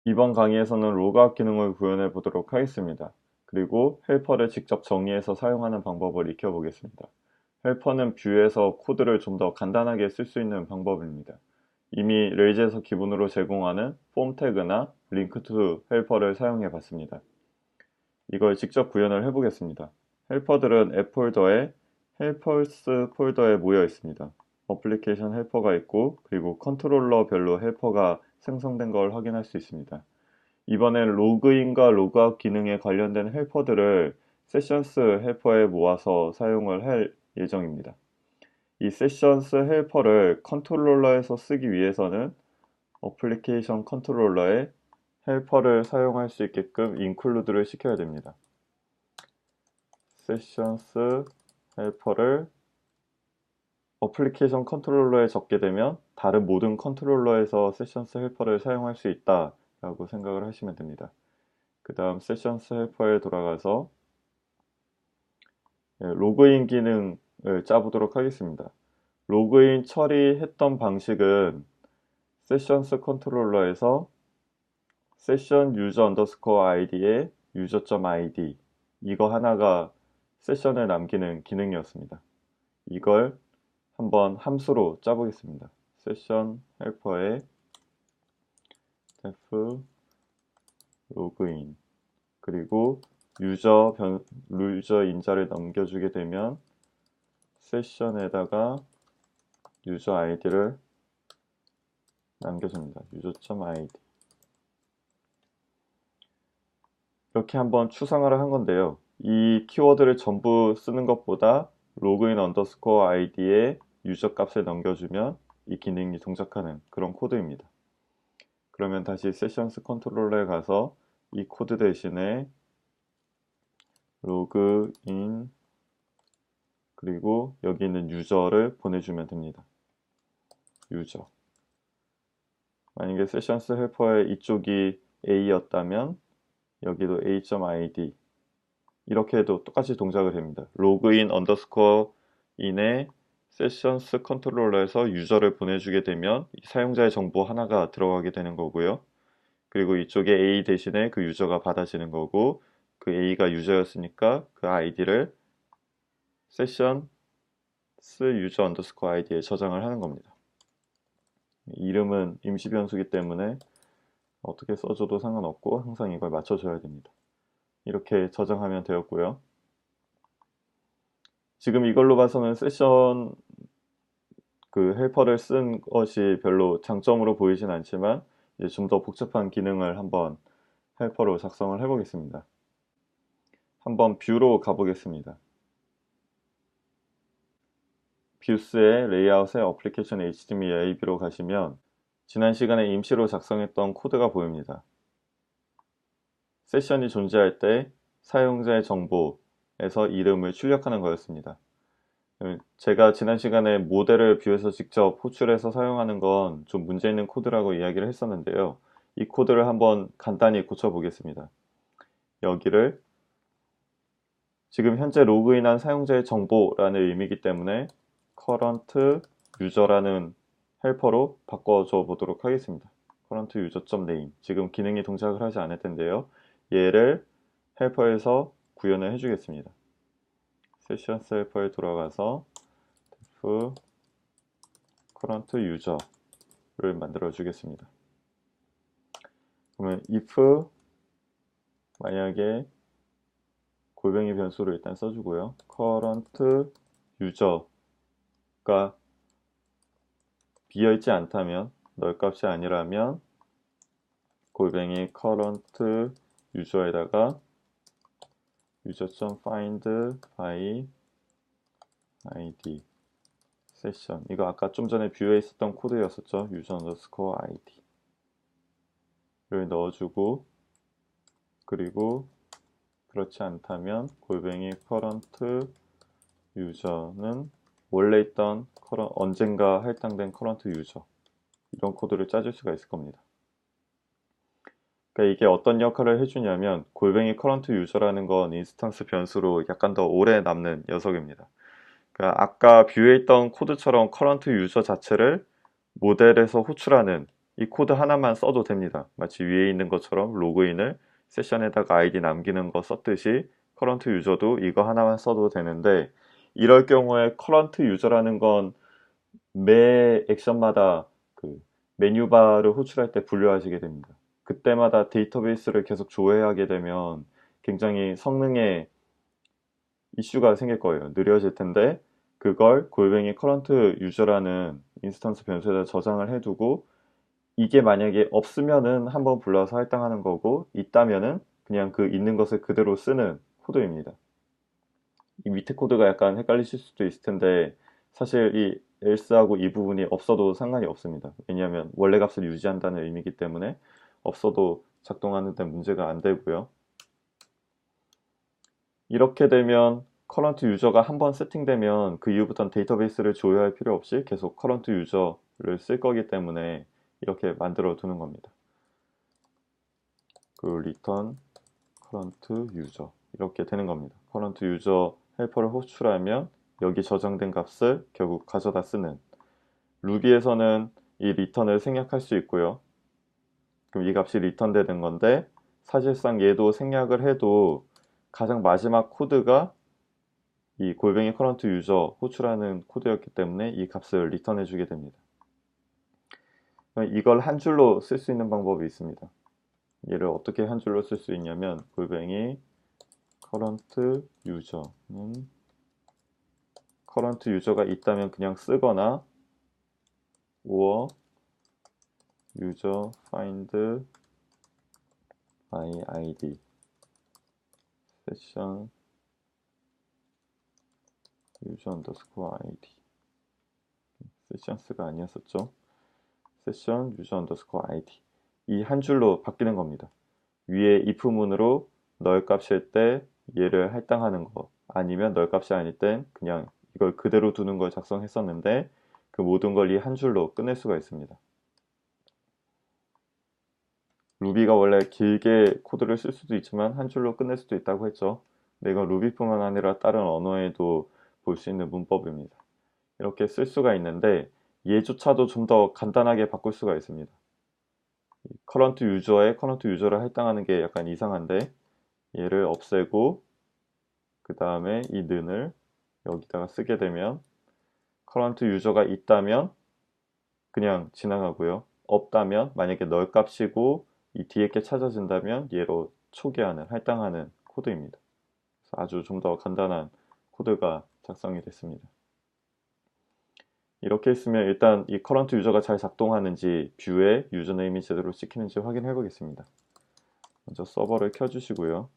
이번 강의에서는 로그아웃 기능을 구현해 보도록 하겠습니다. 그리고 헬퍼를 직접 정의해서 사용하는 방법을 익혀보겠습니다. 헬퍼는 뷰에서 코드를 좀 더 간단하게 쓸 수 있는 방법입니다. 이미 레이즈에서 기본으로 제공하는 폼 태그나 링크 투 헬퍼를 사용해 봤습니다. 이걸 직접 구현을 해보겠습니다. 헬퍼들은 앱 폴더에 헬퍼스 폴더에 모여 있습니다. 어플리케이션 헬퍼가 있고 그리고 컨트롤러별로 헬퍼가 생성된 걸 확인할 수 있습니다. 이번엔 로그인과 로그아웃 기능에 관련된 헬퍼들을 세션스 헬퍼에 모아서 사용을 할 예정입니다. 이 세션스 헬퍼를 컨트롤러에서 쓰기 위해서는 어플리케이션 컨트롤러에 헬퍼를 사용할 수 있게끔 인클루드를 시켜야 됩니다. 세션스 헬퍼를 어플리케이션 컨트롤러에 적게 되면 다른 모든 컨트롤러에서 세션스 헬퍼를 사용할 수 있다 라고 생각을 하시면 됩니다. 그 다음 세션스 헬퍼에 돌아가서 로그인 기능을 짜보도록 하겠습니다. 로그인 처리했던 방식은 세션스 컨트롤러에서 세션 유저 언더스코어 아이디에 유저.id 이거 하나가 세션을 남기는 기능이었습니다. 이걸 한번 함수로 짜보겠습니다. 세션 헬퍼에 def 로그인 그리고 유저 인자를 넘겨주게 되면 세션에다가 유저 아이디를 남겨줍니다. 유저.id 이렇게 한번 추상화를 한 건데요. 이 키워드를 전부 쓰는 것보다 로그인 언더스코어 아이디에 유저 값을 넘겨주면 이 기능이 동작하는 그런 코드입니다. 그러면 다시 세션스 컨트롤러에 가서 이 코드 대신에 로그인 그리고 여기 있는 유저를 보내주면 됩니다. 유저 만약에 세션스 헬퍼의 이쪽이 A였다면 여기도 A.id 이렇게 해도 똑같이 동작을 합니다. 로그인 언더스코어 인에 세션스 컨트롤러에서 유저를 보내주게 되면 사용자의 정보 하나가 들어가게 되는 거고요. 그리고 이쪽에 A 대신에 그 유저가 받아지는 거고 그 A가 유저였으니까 그 아이디를 세션스 유저 언더스코어 아이디에 저장을 하는 겁니다. 이름은 임시 변수기 때문에 어떻게 써줘도 상관없고 항상 이걸 맞춰줘야 됩니다. 이렇게 저장하면 되었고요. 지금 이걸로 봐서는 세션 그 헬퍼를 쓴 것이 별로 장점으로 보이진 않지만 좀 더 복잡한 기능을 한번 헬퍼로 작성을 해보겠습니다. 한번 뷰로 가보겠습니다. 뷰스의 레이아웃의 어플리케이션 HTML-AB로 가시면 지난 시간에 임시로 작성했던 코드가 보입니다. 세션이 존재할 때 사용자의 정보에서 이름을 출력하는 거였습니다. 제가 지난 시간에 모델을 뷰에서 직접 호출해서 사용하는 건 좀 문제 있는 코드라고 이야기를 했었는데요. 이 코드를 한번 간단히 고쳐 보겠습니다. 여기를 지금 현재 로그인한 사용자의 정보라는 의미이기 때문에 current user라는 헬퍼로 바꿔줘 보도록 하겠습니다. current user.name 지금 기능이 동작을 하지 않을 텐데요. 얘를 헬퍼에서 구현을 해주겠습니다. 세션스 헬퍼에 돌아가서 def current user를 만들어 주겠습니다. 그러면 if 만약에 골뱅이 변수를 일단 써주고요. current user가 비어있지 않다면 널 값이 아니라면 골뱅이 current user에다가 user.find by id 세션 이거 아까 좀 전에 뷰에 있었던 코드였었죠. user underscore id를 넣어주고 그리고 그렇지 않다면 골뱅이 current user는 원래 있던 언젠가 할당된 current user 이런 코드를 짜줄 수가 있을 겁니다. 그러니까 이게 어떤 역할을 해주냐면 골뱅이 current user라는 건 인스턴스 변수로 약간 더 오래 남는 녀석입니다. 아까 뷰에 있던 코드처럼 current user 자체를 모델에서 호출하는 이 코드 하나만 써도 됩니다. 마치 위에 있는 것처럼 로그인을 세션에다가 아이디 남기는 거 썼듯이 커런트 유저도 이거 하나만 써도 되는데, 이럴 경우에 커런트 유저라는 건 매 액션마다 그 메뉴바를 호출할 때 분류하시게 됩니다. 그때마다 데이터베이스를 계속 조회하게 되면 굉장히 성능에 이슈가 생길 거예요. 느려질 텐데, 그걸 골뱅이 커런트 유저라는 인스턴스 변수에다 저장을 해두고, 이게 만약에 없으면은 한번 불러서 할당하는 거고, 있다면은 그냥 그 있는 것을 그대로 쓰는 코드입니다. 이 밑에 코드가 약간 헷갈리실 수도 있을 텐데, 사실 이 else하고 이 부분이 없어도 상관이 없습니다. 왜냐하면 원래 값을 유지한다는 의미이기 때문에 없어도 작동하는 데 문제가 안 되고요. 이렇게 되면 커런트 유저가 한번 세팅되면 그 이후부터는 데이터베이스를 조회할 필요 없이 계속 커런트 유저를 쓸 거기 때문에 이렇게 만들어 두는 겁니다. 그 return current user 이렇게 되는 겁니다. 커런트 유저 헬퍼를 호출하면 여기 저장된 값을 결국 가져다 쓰는, 루비에서는 이 리턴을 생략할 수 있고요. 그럼 이 값이 리턴 되는 건데, 사실상 얘도 생략을 해도 가장 마지막 코드가 이 골뱅이 커런트 유저 호출하는 코드였기 때문에 이 값을 리턴해 주게 됩니다. 이걸 한 줄로 쓸 수 있는 방법이 있습니다. 얘를 어떻게 한 줄로 쓸 수 있냐면, 골뱅이 커런트 유저는 커런트 유저가 있다면 그냥 쓰거나, or user find by id session user underscore id, 세션스가 아니었었죠. 세션 user underscore id, 이 한 줄로 바뀌는 겁니다. 위에 if문으로 널 값일 때 얘를 할당하는 거, 아니면 널 값이 아닐 땐 그냥 이걸 그대로 두는 걸 작성했었는데, 그 모든 걸 이 한 줄로 끝낼 수가 있습니다. 루비가 원래 길게 코드를 쓸 수도 있지만 한 줄로 끝낼 수도 있다고 했죠. 근데 이건 루비뿐만 아니라 다른 언어에도 볼 수 있는 문법입니다. 이렇게 쓸 수가 있는데, 얘조차도 좀 더 간단하게 바꿀 수가 있습니다. 커런트 유저에 커런트 유저를 할당하는 게 약간 이상한데, 얘를 없애고 그 다음에 이 는을 여기다가 쓰게 되면, 커런트 유저가 있다면 그냥 지나가고요. 없다면, 만약에 널 값이고 이 뒤에 게 찾아진다면 얘로 초기화하는, 할당하는 코드입니다. 아주 좀 더 간단한 코드가 작성이 됐습니다. 이렇게 있으면 일단 이 커런트 유저가 잘 작동하는지, 뷰에 유저네임이 제대로 찍히는지 확인해 보겠습니다. 먼저 서버를 켜주시고요.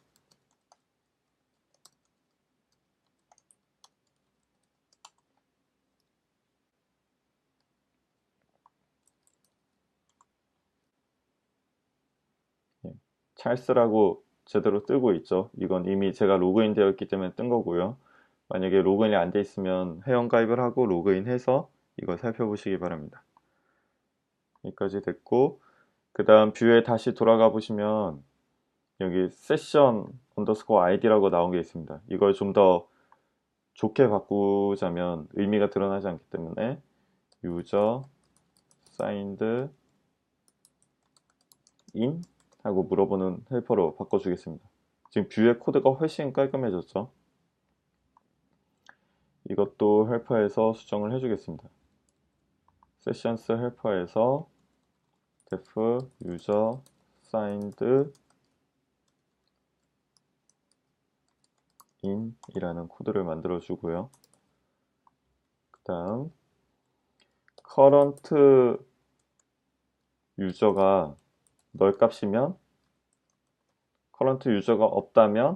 찰스라고 제대로 뜨고 있죠. 이건 이미 제가 로그인 되어 있기 때문에 뜬 거고요. 만약에 로그인이 안 돼 있으면 회원가입을 하고 로그인해서 이걸 살펴보시기 바랍니다. 여기까지 됐고, 그 다음 뷰에 다시 돌아가 보시면 여기 세션 언더스코어 아이디라고 나온 게 있습니다. 이걸 좀 더 좋게 바꾸자면 의미가 드러나지 않기 때문에 유저 사인드 인 하고 물어보는 헬퍼로 바꿔주겠습니다. 지금 뷰의 코드가 훨씬 깔끔해졌죠. 이것도 헬퍼에서 수정을 해주겠습니다. 세션스 헬퍼에서 def user signed in 이라는 코드를 만들어 주고요. 그 다음 current 유저가 널 값이면, 커런트 유저가 없다면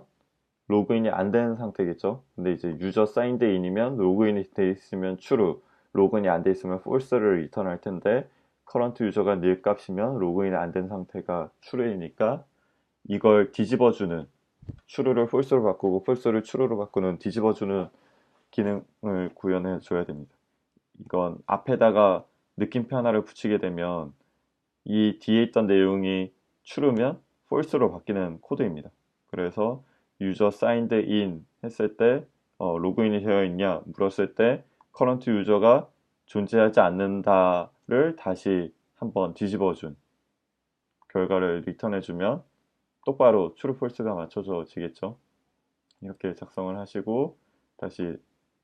로그인이 안 되는 상태겠죠. 근데 이제 유저 사인드 인이면 로그인이 돼 있으면 true, 로그인이 안 돼 있으면 false를 리턴할 텐데, 커런트 유저가 nil 값이면 로그인이 안 된 상태가 true이니까 이걸 뒤집어주는, true를 false로 바꾸고 false를 true로 바꾸는 뒤집어주는 기능을 구현해 줘야 됩니다. 이건 앞에다가 느낌표 하나를 붙이게 되면 이 뒤에 있던 내용이 true면 false로 바뀌는 코드입니다. 그래서 user signed in 했을 때 로그인이 되어 있냐 물었을 때 current user가 존재하지 않는다를 다시 한번 뒤집어준 결과를 리턴해주면 똑바로 true, false가 맞춰지겠죠. 이렇게 작성을 하시고 다시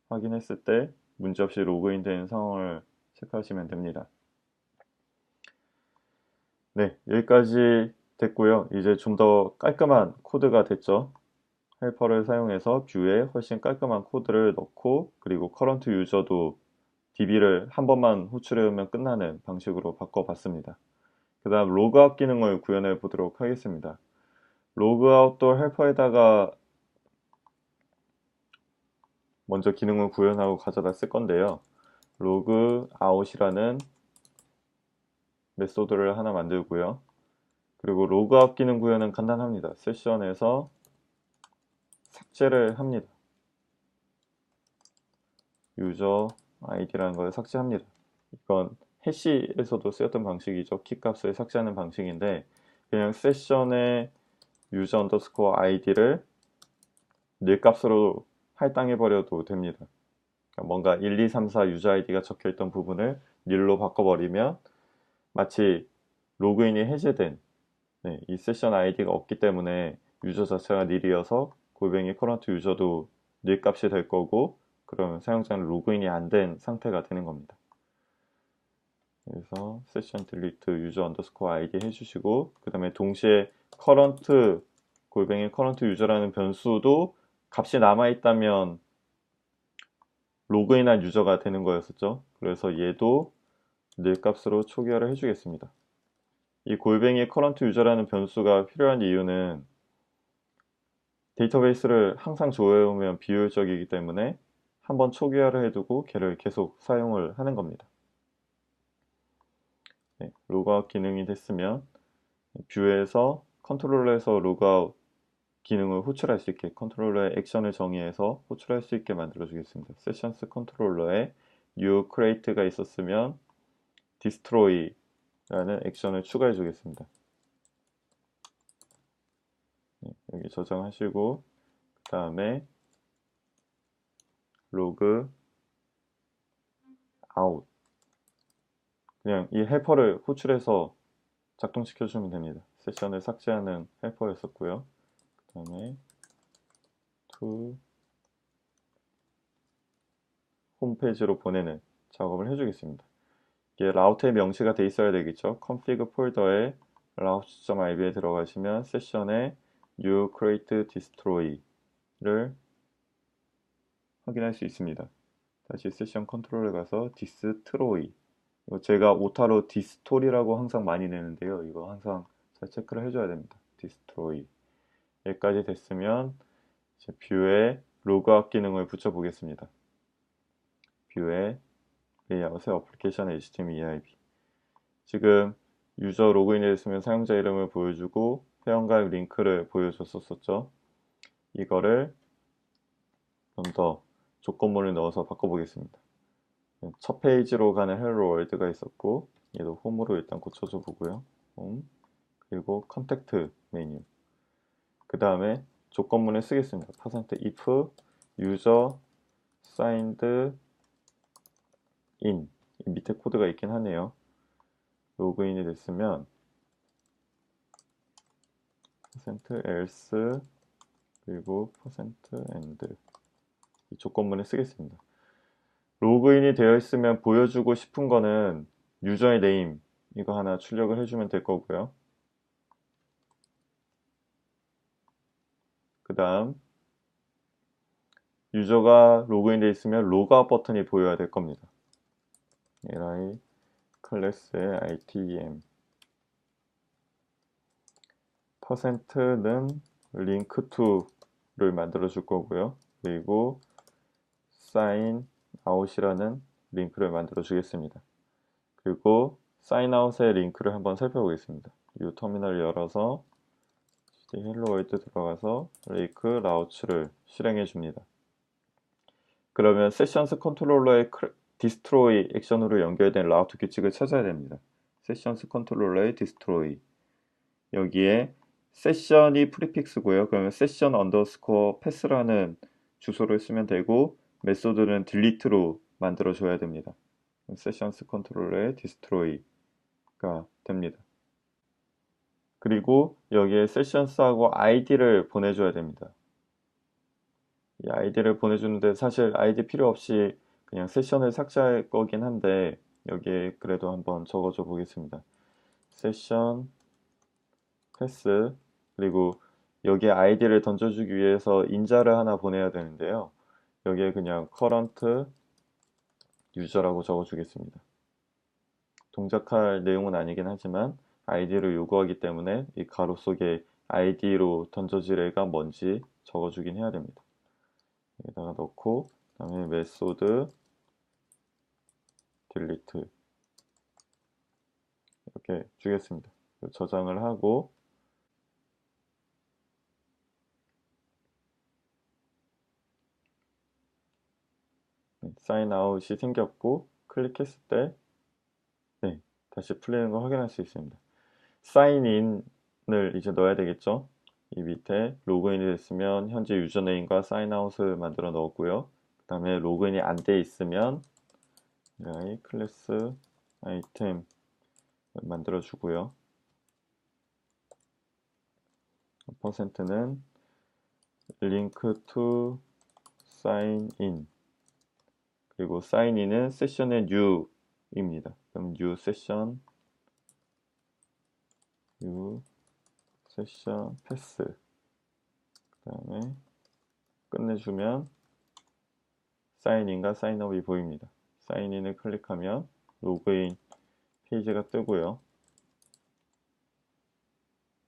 확인했을 때 문제없이 로그인 된 상황을 체크하시면 됩니다. 네, 여기까지 됐고요. 이제 좀 더 깔끔한 코드가 됐죠. 헬퍼를 사용해서 뷰에 훨씬 깔끔한 코드를 넣고 그리고 커런트 유저도 DB를 한 번만 호출해오면 끝나는 방식으로 바꿔봤습니다. 그 다음 로그아웃 기능을 구현해 보도록 하겠습니다. 로그아웃도 헬퍼에다가 먼저 기능을 구현하고 가져다 쓸 건데요. 로그아웃이라는 메소드를 하나 만들고요. 그리고 로그아웃 기능 구현은 간단합니다. 세션에서 삭제를 합니다. 유저 아이디라는 걸 삭제합니다. 이건 해시에서도 쓰였던 방식이죠. 키값을 삭제하는 방식인데 그냥 세션에 유저 언더스코어 아이디를 닐 값으로 할당해 버려도 됩니다. 그러니까 뭔가 1, 2, 3, 4 유저 아이디가 적혀 있던 부분을 닐로 바꿔버리면 마치 로그인이 해제된 이 세션 아이디가 없기 때문에 유저 자체가 닐이어서 골뱅이 커런트 유저도 닐 값이 될 거고 그러면 사용자는 로그인이 안 된 상태가 되는 겁니다. 그래서 세션 딜리트 유저 언더스코어 아이디 해주시고 그 다음에 동시에 커런트 골뱅이 커런트 유저라는 변수도 값이 남아있다면 로그인한 유저가 되는 거였었죠. 그래서 얘도 닐 값으로 초기화를 해주겠습니다. 이 골뱅이 커런트 유저라는 변수가 필요한 이유는 데이터베이스를 항상 조회해오면 비효율적이기 때문에 한번 초기화를 해두고 걔를 계속 사용을 하는 겁니다. 로그아웃 기능이 됐으면 뷰에서 컨트롤러에서 로그아웃 기능을 호출할 수 있게 컨트롤러의 액션을 정의해서 호출할 수 있게 만들어 주겠습니다. 세션스 컨트롤러에 new create가 있었으면 destroy 라는 액션을 추가해 주겠습니다. 여기 저장하시고 그 다음에 로그 아웃 그냥 이 헬퍼를 호출해서 작동시켜 주면 됩니다. 세션을 삭제하는 헬퍼였었고요. 그 다음에 to 홈페이지로 보내는 작업을 해주겠습니다. 이게 라우트의 명시가 돼 있어야 되겠죠. config 폴더에 route.ib에 들어가시면 세션에 new create destroy를 확인할 수 있습니다. 다시 세션 컨트롤에 가서 destroy 제가 오타로 디스토리라고 항상 많이 내는데요. 이거 항상 잘 체크를 해줘야 됩니다. destroy 여기까지 됐으면 이제 뷰에 로그아웃 기능을 붙여 보겠습니다. 뷰에 레이아웃의 어플리케이션 HTML 지금 유저 로그인이 됐으면 사용자 이름을 보여주고 회원가입 링크를 보여줬었죠. 이거를 좀 더 조건문을 넣어서 바꿔보겠습니다. 첫 페이지로 가는 헬로 월드가 있었고 얘도 홈으로 일단 고쳐줘 보고요. 홈 그리고 컨택트 메뉴 그 다음에 조건문을 쓰겠습니다. %if user signed in 밑에 코드가 있긴 하네요. 로그인이 됐으면 %else 그리고 %and 이 조건문을 쓰겠습니다. 로그인이 되어 있으면 보여주고 싶은 거는 유저의 네임 이거 하나 출력을 해주면 될 거고요. 그 다음 유저가 로그인 되어 있으면 로그아웃 버튼이 보여야 될 겁니다. li 클래스의 item %는 link to를 만들어 줄 거고요. 그리고 sign out이라는 링크를 만들어 주겠습니다. 그리고 sign out의 링크를 한번 살펴보겠습니다. 이 터미널 열어서 hello world 들어가서 레이크 라우츠를 실행해 줍니다. 그러면 세션스 컨트롤러의 디스트로이 액션으로 연결된 라우트 규칙을 찾아야 됩니다. 세션스 컨트롤러의 디스트로이 여기에 세션이 프리픽스고요. 그러면 세션 언더스코어 패스라는 주소를 쓰면 되고 메소드는 딜리트로 만들어 줘야 됩니다. 세션스 컨트롤러의 디스트로이 됩니다. 그리고 여기에 세션스하고 아이디를 보내줘야 됩니다. 이 아이디를 보내주는데 사실 아이디 필요 없이 그냥 세션을 삭제할 거긴 한데 여기에 그래도 한번 적어줘 보겠습니다. 세션 패스, 그리고 여기에 아이디를 던져주기 위해서 인자를 하나 보내야 되는데요. 여기에 그냥 current user라고 적어주겠습니다. 동작할 내용은 아니긴 하지만 아이디를 요구하기 때문에 이 가로 속에 아이디로 던져질 애가 뭔지 적어주긴 해야 됩니다. 여기다가 넣고 그다음에 메소드 딜리트 이렇게 주겠습니다. 저장을 하고 사인 아웃이 생겼고 클릭했을 때 네, 다시 풀리는 거 확인할 수 있습니다. 사인 인을 이제 넣어야 되겠죠. 이 밑에 로그인이 됐으면 현재 유저네임과 사인 아웃을 만들어 넣었고요. 그 다음에 로그인이 안 돼 있으면 클래스 아이템 만들어 주고요. 퍼센트는 link to sign in, 그리고 sign in은 세션의 new입니다. 그럼 new session new session pass, 그 다음에 끝내주면 사인인과 사인업이 보입니다. 사인인을 클릭하면 로그인 페이지가 뜨고요.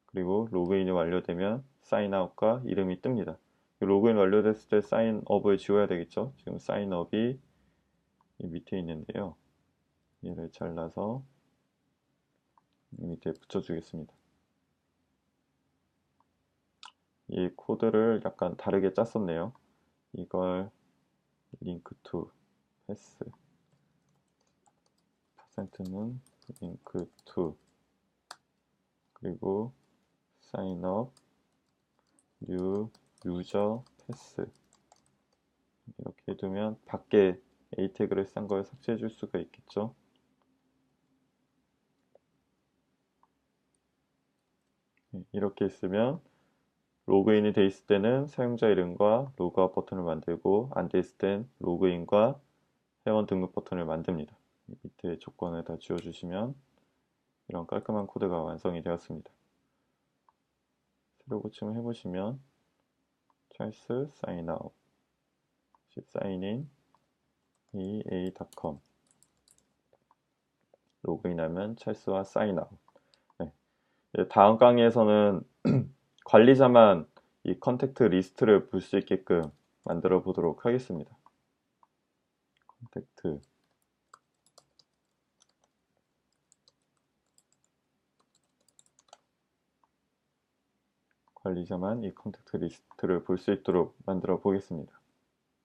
그리고 로그인이 완료되면 사인아웃과 이름이 뜹니다. 로그인 완료됐을 때 사인업을 지워야 되겠죠. 지금 사인업이 이 밑에 있는데요. 얘를 잘라서 이 밑에 붙여주겠습니다. 이 코드를 약간 다르게 짰었네요. 이걸 link to pass 퍼센트는 link to, 그리고 sign up new user pass 이렇게 해두면 밖에 A 태그를 싼 걸 삭제해 줄 수가 있겠죠. 이렇게 있으면 로그인이 돼 있을 때는 사용자 이름과 로그아웃 버튼을 만들고 안 돼 있을 땐 로그인과 회원 등록 버튼을 만듭니다. 밑에 조건을 다 지워주시면 이런 깔끔한 코드가 완성이 되었습니다. 새로 고침을 해보시면 찰스 사인아웃 사인인 ea.com 로그인하면 찰스와 사인아웃. 네. 다음 강의에서는 관리자만 이 컨택트 리스트를 볼 수 있게끔 만들어 보도록 하겠습니다. 컨택트 관리자만 이 컨택트 리스트를 볼 수 있도록 만들어 보겠습니다.